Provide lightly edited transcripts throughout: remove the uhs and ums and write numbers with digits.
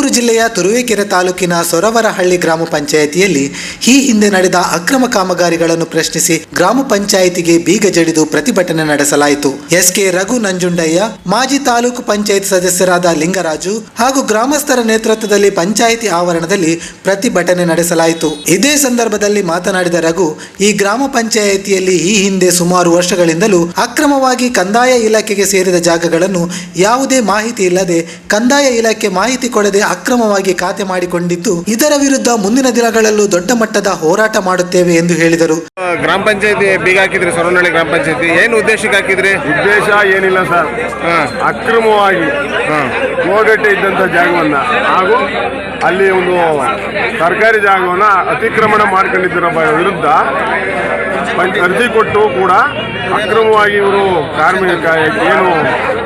ತುಮಕೂರು ಜಿಲ್ಲೆಯ ತುರುವೇಕೆರೆ ತಾಲೂಕಿನ ಸೊರವರಹಳ್ಳಿ ಗ್ರಾಮ ಪಂಚಾಯಿತಿಯಲ್ಲಿ ಈ ಹಿಂದೆ ನಡೆದ ಅಕ್ರಮ ಕಾಮಗಾರಿಗಳನ್ನು ಪ್ರಶ್ನಿಸಿ ಗ್ರಾಮ ಪಂಚಾಯಿತಿಗೆ ಬೀಗ ಜಡಿದು ಪ್ರತಿಭಟನೆ ನಡೆಸಲಾಯಿತು. ಎಸ್ಕೆ ರಘು ನಂಜುಂಡಯ್ಯ, ಮಾಜಿ ತಾಲೂಕು ಪಂಚಾಯತ್ ಸದಸ್ಯರಾದ ಲಿಂಗರಾಜು ಹಾಗೂ ಗ್ರಾಮಸ್ಥರ ನೇತೃತ್ವದಲ್ಲಿ ಪಂಚಾಯಿತಿ ಆವರಣದಲ್ಲಿ ಪ್ರತಿಭಟನೆ ನಡೆಸಲಾಯಿತು. ಇದೇ ಸಂದರ್ಭದಲ್ಲಿ ಮಾತನಾಡಿದ ರಘು, ಈ ಗ್ರಾಮ ಪಂಚಾಯಿತಿಯಲ್ಲಿ ಈ ಹಿಂದೆ ಸುಮಾರು ವರ್ಷಗಳಿಂದಲೂ ಅಕ್ರಮವಾಗಿ ಕಂದಾಯ ಇಲಾಖೆಗೆ ಸೇರಿದ ಜಾಗಗಳನ್ನು ಯಾವುದೇ ಮಾಹಿತಿ ಇಲ್ಲದೆ ಕಂದಾಯ ಇಲಾಖೆ ಮಾಹಿತಿ ಕೊಡದೆ ಅಕ್ರಮವಾಗಿ ಖಾತೆ ಮಾಡಿಕೊಂಡಿದ್ದು, ಇದರ ವಿರುದ್ಧ ಮುಂದಿನ ದಿನಗಳಲ್ಲೂ ದೊಡ್ಡ ಮಟ್ಟದ ಹೋರಾಟ ಮಾಡುತ್ತೇವೆ ಎಂದು ಹೇಳಿದರು. ಗ್ರಾಮ ಪಂಚಾಯತಿ ಬೀಗ ಹಾಕಿದ್ರಿ, ಸೊರವರಹಳ್ಳಿ ಗ್ರಾಮ ಪಂಚಾಯತಿ ಏನು ಉದ್ದೇಶಕ್ಕೆ ಹಾಕಿದ್ರಿ? ಉದ್ದೇಶ ಏನಿಲ್ಲ ಸರ್, ಅಕ್ರಮವಾಗಿ ಗೋಗಟ್ಟೆ ಇದ್ದಂಥ ಜಾಗವನ್ನ ಹಾಗೂ ಅಲ್ಲಿ ಒಂದು ಸರ್ಕಾರಿ ಜಾಗವನ್ನ ಅತಿಕ್ರಮಣ ಮಾಡ್ಕೊಂಡಿದ್ದರ ವಿರುದ್ಧ ಅರ್ಜಿ ಕೊಟ್ಟು ಕೂಡ ಅಕ್ರಮವಾಗಿ ಇವರು ಏನು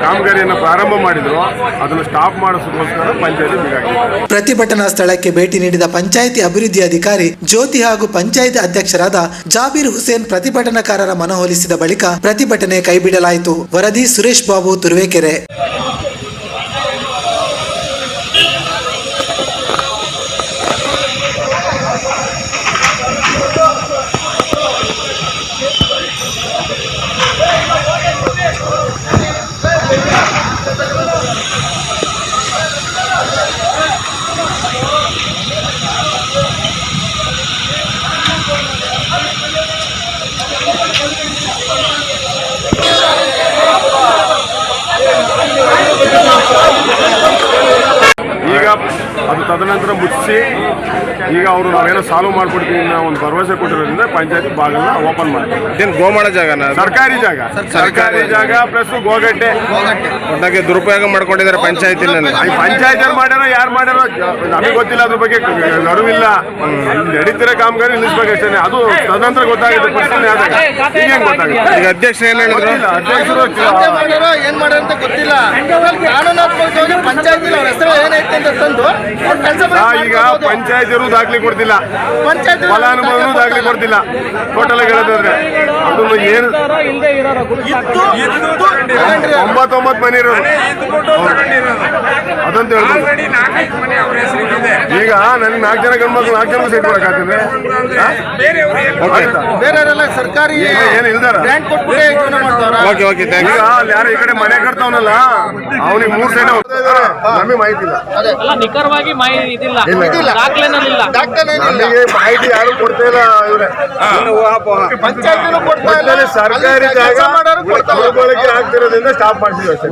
ಕಾಮಗಾರಿಯನ್ನು ಪ್ರಾರಂಭ ಮಾಡಿದ್ರು ಅದನ್ನು ಸ್ಟಾಪ್ ಮಾಡಿಸೋದಕ್ಕೋಸ್ಕರ ಪಂಚಾಯತಿ ಬೀಗ ಹಾಕಿದ್ದಾರೆ. ಪ್ರತಿಭಟನಾ ಸ್ಥಳಕ್ಕೆ ಭೇಟಿ ನೀಡಿದ ಪಂಚಾಯಿತಿ ಅಭಿವೃದ್ಧಿ ಅಧಿಕಾರಿ ಜ್ಯೋತಿ ಹಾಗೂ ಪಂಚಾಯಿತಿ ಅಧ್ಯಕ್ಷರಾದ ಜಾಬೀರ್ ಹುಸೇನ್ ಪ್ರತಿಭಟನಾಕಾರರ ಮನವೊಲಿಸಿದ ಬಳಿಕ ಪ್ರತಿಭಟನೆ ಕೈಬಿಡಲಾಯಿತು. ವರದಿ ಸುರೇಶ್ ಬಾಬು, ತುರುವೇಕೆರೆ. ಈಗ ಅದು ತದನಂತರ ಮುಚ್ಚಿಸಿ ಈಗ ಅವರು ನಾವೇನೋ ಸಾಲ್ವ್ ಮಾಡ್ಕೊಡ್ತೀವಿ ಅನ್ನೋ ಒಂದು ಭರವಸೆ ಕೊಟ್ಟಿರೋದ್ರಿಂದ ಪಂಚಾಯತಿ ಬಾಗಿಲನ್ನ ಓಪನ್ ಮಾಡ್ತೀವಿ. ಇದೇನು ಗೋಮಾಳ ಜಾಗನ? ಸರ್ಕಾರಿ ಜಾಗ ಪ್ಲಸ್ ಗೋಗಟ್ಟೆ ಒಟ್ಟಾಗಿ ದುರುಪಯೋಗ ಮಾಡ್ಕೊಂಡಿದ್ದಾರೆ ಪಂಚಾಯತಿನಲ್ಲಿ. ಪಂಚಾಯತಿಯಲ್ಲಿ ಮಾಡ್ಯಾರೋ ಯಾರು ಮಾಡ್ಯಾರೋ ನಮಗೆ ಗೊತ್ತಿಲ್ಲ, ಅದ್ರ ಬಗ್ಗೆ ಅರಿವಿಲ್ಲ. ನಡೀತಿರೋ ಕಾಮಗಾರಿ ನಿಲ್ಲಿಸ್ಬೇಕಷ್ಟೇ, ಅದು ತದನಂತರ ಗೊತ್ತಾಗುತ್ತೆ. ಪ್ರಶ್ನೆ ಆದಾಗ ಈಗ ಹೆಂಗೆ ಗೊತ್ತಾಗುತ್ತೆ? ಈಗ ಅಧ್ಯಕ್ಷರು ಏನು ಹೇಳಿದ್ರು? ಅಧ್ಯಕ್ಷರು ಏನ್ ಮಾಡ್ಯಾರ ಅಂತ ಗೊತ್ತಿಲ್ಲ. ಕಾನೂನಾತ್ಮಕವಾಗಿ ಪಂಚಾಯತಿ ಅವ್ರ ಹೆಸರು ಏನೈತೆ ಅಂತ ತಂದು ಈಗ ಪಂಚಾಯತಿಯವರು ದಾಖಲೆ ಕೊಡ್ತಿಲ್ಲ, ಫಲಾನುಭವಿನೂ ದಾಖಲೆ ಕೊಡ್ತಿಲ್ಲ. ಟೋಟಲ್ ಆಗಿ ಹೇಳೋದಾದ್ರೆ ಅದನ್ನು ಏನು 99 ಮನೆ ಇರೋದು ಅದಂತ ಹೇಳ್ಬೋದು. ಈಗ ನನಗೆ 4 ಜನ ಗಂಡ್ಮಕ್ಳು 4 ಜನಕ್ಕೂ ಸೈಟ್ ಕೊಡಕ್ಕಾಗ್ತದೆ. ಬೇರೆಯವರೆಲ್ಲ ಸರ್ಕಾರಿ ಏನು ಇಲ್ದಾರ ಈಗ ಅಲ್ಲಿ ಯಾರು ಈ ಕಡೆ ಮನೆ ಕಟ್ತಾವನಲ್ಲ ಅವನಿಗೆ 3 ಸೈಟ್ ನಮಗೆ ಮಾಹಿತಿ ಇಲ್ಲ. ನಿಖರವಾಗಿ ಮಾಹಿತಿ ಇಲ್ಲ, ನಮಗೆ ಮಾಹಿತಿ ಯಾರು ಕೊಡ್ತಾ ಇಲ್ಲ. ಇವ್ರೆ ಸರ್ಕಾರಿ ಜಾಗ ಆಗ್ತಿರೋದ್ರಿಂದ ಸ್ಟಾಪ್ ಮಾಡ್ತೀವಿ ಅಷ್ಟೇ.